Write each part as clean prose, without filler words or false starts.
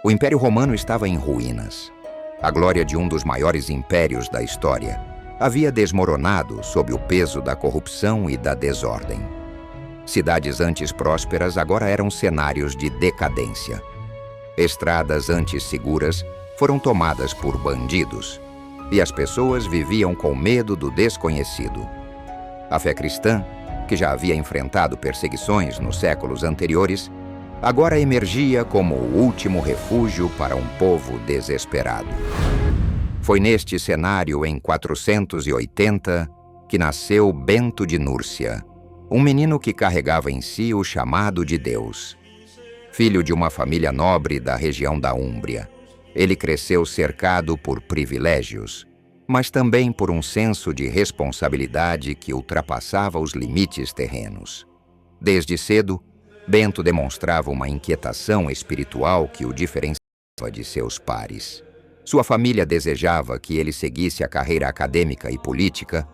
O Império Romano estava em ruínas. A glória de um dos maiores impérios da história havia desmoronado sob o peso da corrupção e da desordem. Cidades antes prósperas agora eram cenários de decadência. Estradas antes seguras foram tomadas por bandidos, e as pessoas viviam com medo do desconhecido. A fé cristã, que já havia enfrentado perseguições nos séculos anteriores, agora emergia como o último refúgio para um povo desesperado. Foi neste cenário, em 480, que nasceu Bento de Núrcia, um menino que carregava em si o chamado de Deus. Filho de uma família nobre da região da Úmbria, ele cresceu cercado por privilégios, mas também por um senso de responsabilidade que ultrapassava os limites terrenos. Desde cedo, Bento demonstrava uma inquietação espiritual que o diferenciava de seus pares. Sua família desejava que ele seguisse a carreira acadêmica e política,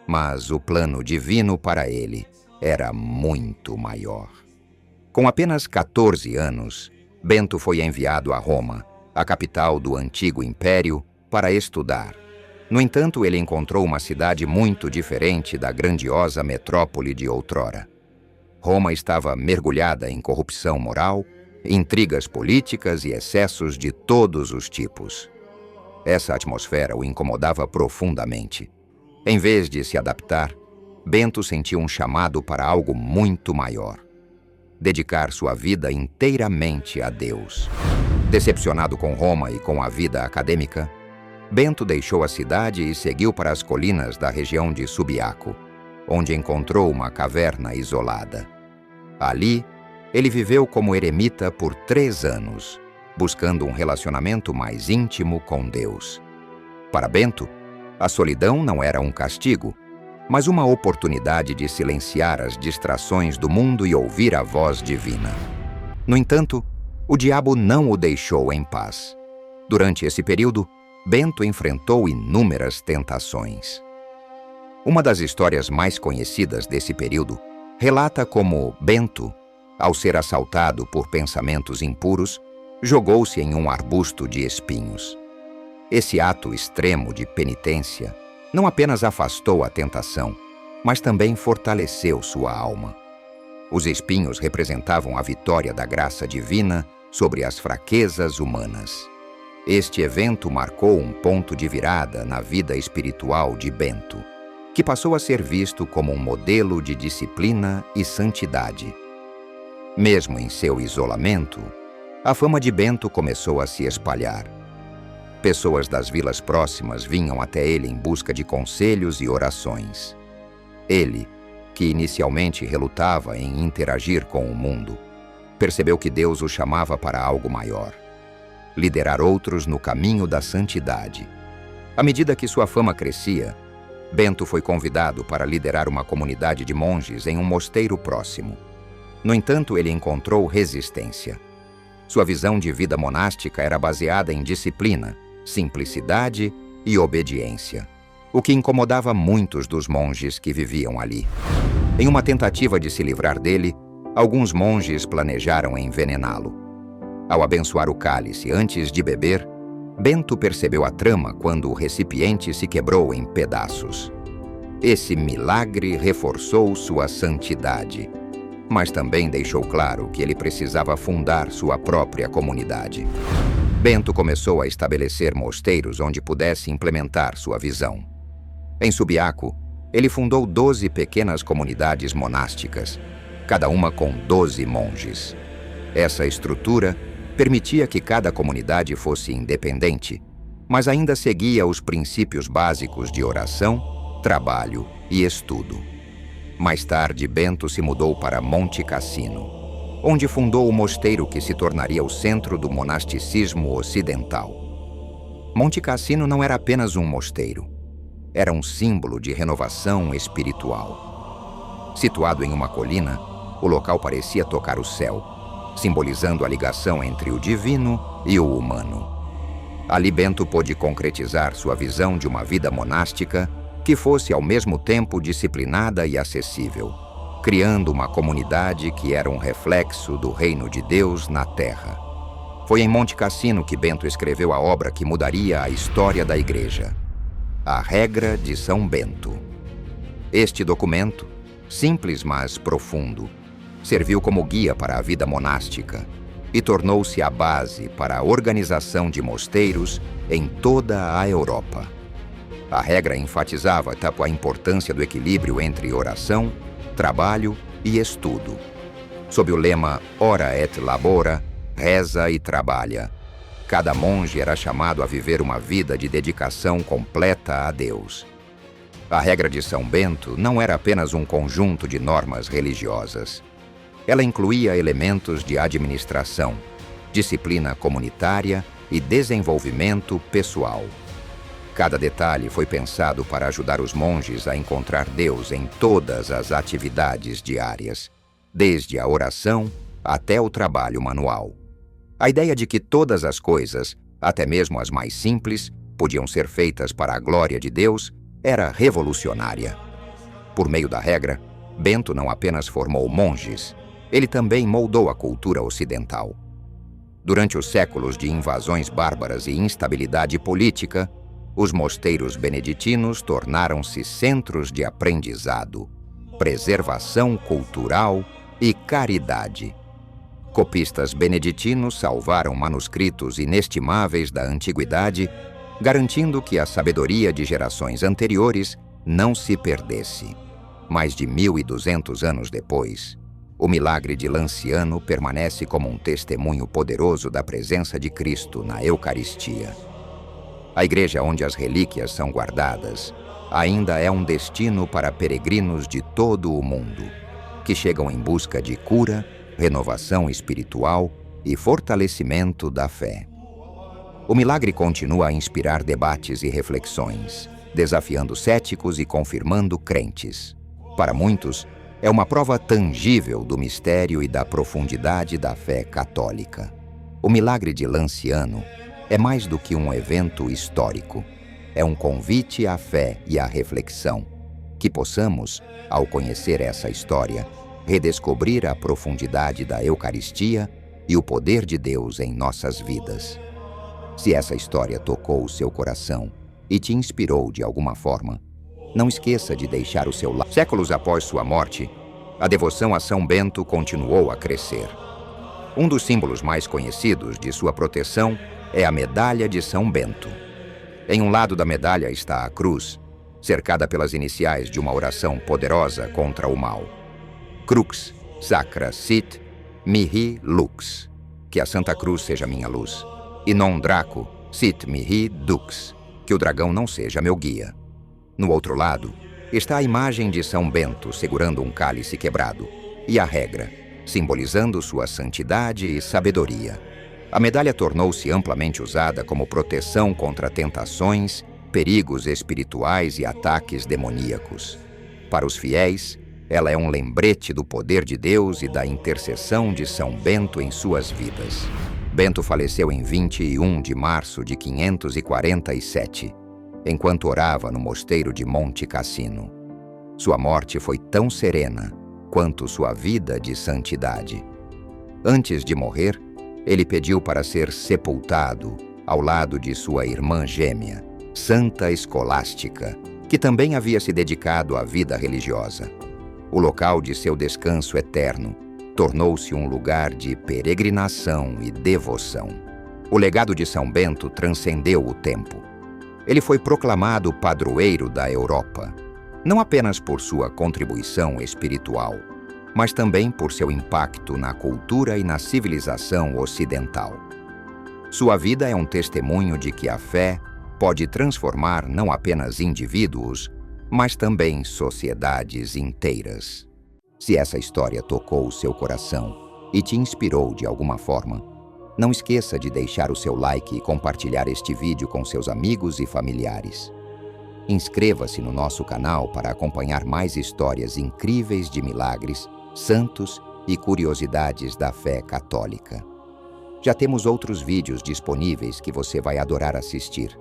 mas o plano divino para ele era muito maior. Com apenas 14 anos, Bento foi enviado a Roma, a capital do antigo império, para estudar. No entanto, ele encontrou uma cidade muito diferente da grandiosa metrópole de outrora. Roma estava mergulhada em corrupção moral, intrigas políticas e excessos de todos os tipos. Essa atmosfera o incomodava profundamente. Em vez de se adaptar, Bento sentiu um chamado para algo muito maior: dedicar sua vida inteiramente a Deus. Decepcionado com Roma e com a vida acadêmica, Bento deixou a cidade e seguiu para as colinas da região de Subiaco, onde encontrou uma caverna isolada. Ali, ele viveu como eremita por 3 anos, buscando um relacionamento mais íntimo com Deus. Para Bento, a solidão não era um castigo, mas uma oportunidade de silenciar as distrações do mundo e ouvir a voz divina. No entanto, o diabo não o deixou em paz. Durante esse período, Bento enfrentou inúmeras tentações. Uma das histórias mais conhecidas desse período relata como Bento, ao ser assaltado por pensamentos impuros, jogou-se em um arbusto de espinhos. Esse ato extremo de penitência não apenas afastou a tentação, mas também fortaleceu sua alma. Os espinhos representavam a vitória da graça divina sobre as fraquezas humanas. Este evento marcou um ponto de virada na vida espiritual de Bento, que passou a ser visto como um modelo de disciplina e santidade. Mesmo em seu isolamento, a fama de Bento começou a se espalhar. Pessoas das vilas próximas vinham até ele em busca de conselhos e orações. Ele, que inicialmente relutava em interagir com o mundo, percebeu que Deus o chamava para algo maior: liderar outros no caminho da santidade. À medida que sua fama crescia, Bento foi convidado para liderar uma comunidade de monges em um mosteiro próximo. No entanto, ele encontrou resistência. Sua visão de vida monástica era baseada em disciplina, simplicidade e obediência, o que incomodava muitos dos monges que viviam ali. Em uma tentativa de se livrar dele, alguns monges planejaram envenená-lo. Ao abençoar o cálice antes de beber, Bento percebeu a trama quando o recipiente se quebrou em pedaços. Esse milagre reforçou sua santidade, mas também deixou claro que ele precisava fundar sua própria comunidade. Bento começou a estabelecer mosteiros onde pudesse implementar sua visão. Em Subiaco, ele fundou 12 pequenas comunidades monásticas, cada uma com 12 monges. Essa estrutura permitia que cada comunidade fosse independente, mas ainda seguia os princípios básicos de oração, trabalho e estudo. Mais tarde, Bento se mudou para Monte Cassino, onde fundou o mosteiro que se tornaria o centro do monasticismo ocidental. Monte Cassino não era apenas um mosteiro, era um símbolo de renovação espiritual. Situado em uma colina, o local parecia tocar o céu, simbolizando a ligação entre o divino e o humano. Ali Bento pôde concretizar sua visão de uma vida monástica que fosse ao mesmo tempo disciplinada e acessível, criando uma comunidade que era um reflexo do reino de Deus na terra. Foi em Monte Cassino que Bento escreveu a obra que mudaria a história da Igreja, A Regra de São Bento. Este documento, simples mas profundo, serviu como guia para a vida monástica e tornou-se a base para a organização de mosteiros em toda a Europa. A regra enfatizava a importância do equilíbrio entre oração, trabalho e estudo. Sob o lema Ora et Labora, reza e trabalha, cada monge era chamado a viver uma vida de dedicação completa a Deus. A regra de São Bento não era apenas um conjunto de normas religiosas. Ela incluía elementos de administração, disciplina comunitária e desenvolvimento pessoal. Cada detalhe foi pensado para ajudar os monges a encontrar Deus em todas as atividades diárias, desde a oração até o trabalho manual. A ideia de que todas as coisas, até mesmo as mais simples, podiam ser feitas para a glória de Deus era revolucionária. Por meio da regra, Bento não apenas formou monges, ele também moldou a cultura ocidental. Durante os séculos de invasões bárbaras e instabilidade política, os mosteiros beneditinos tornaram-se centros de aprendizado, preservação cultural e caridade. Copistas beneditinos salvaram manuscritos inestimáveis da antiguidade, garantindo que a sabedoria de gerações anteriores não se perdesse. Mais de 1.200 anos depois, o milagre de Lanciano permanece como um testemunho poderoso da presença de Cristo na Eucaristia. A igreja onde as relíquias são guardadas ainda é um destino para peregrinos de todo o mundo, que chegam em busca de cura, renovação espiritual e fortalecimento da fé. O milagre continua a inspirar debates e reflexões, desafiando céticos e confirmando crentes. Para muitos, é uma prova tangível do mistério e da profundidade da fé católica. O milagre de Lanciano é mais do que um evento histórico. É um convite à fé e à reflexão, que possamos, ao conhecer essa história, redescobrir a profundidade da Eucaristia e o poder de Deus em nossas vidas. Se essa história tocou o seu coração e te inspirou de alguma forma, não esqueça de deixar o seu like. Séculos após sua morte, a devoção a São Bento continuou a crescer. Um dos símbolos mais conhecidos de sua proteção é a Medalha de São Bento. Em um lado da medalha está a cruz, cercada pelas iniciais de uma oração poderosa contra o mal. Crux sacra sit mihi lux, que a Santa Cruz seja minha luz, e non draco sit mihi dux, que o dragão não seja meu guia. No outro lado está a imagem de São Bento segurando um cálice quebrado, e a regra, simbolizando sua santidade e sabedoria. A medalha tornou-se amplamente usada como proteção contra tentações, perigos espirituais e ataques demoníacos. Para os fiéis, ela é um lembrete do poder de Deus e da intercessão de São Bento em suas vidas. Bento faleceu em 21 de março de 547, enquanto orava no mosteiro de Monte Cassino. Sua morte foi tão serena quanto sua vida de santidade. Antes de morrer, ele pediu para ser sepultado ao lado de sua irmã gêmea, Santa Escolástica, que também havia se dedicado à vida religiosa. O local de seu descanso eterno tornou-se um lugar de peregrinação e devoção. O legado de São Bento transcendeu o tempo. Ele foi proclamado padroeiro da Europa, não apenas por sua contribuição espiritual, mas também por seu impacto na cultura e na civilização ocidental. Sua vida é um testemunho de que a fé pode transformar não apenas indivíduos, mas também sociedades inteiras. Se essa história tocou o seu coração e te inspirou de alguma forma, não esqueça de deixar o seu like e compartilhar este vídeo com seus amigos e familiares. Inscreva-se no nosso canal para acompanhar mais histórias incríveis de milagres, santos e curiosidades da fé católica. Já temos outros vídeos disponíveis que você vai adorar assistir.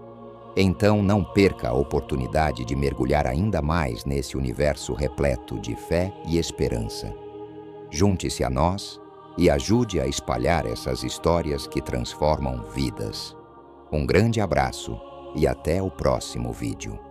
Então não perca a oportunidade de mergulhar ainda mais nesse universo repleto de fé e esperança. Junte-se a nós e ajude a espalhar essas histórias que transformam vidas. Um grande abraço e até o próximo vídeo.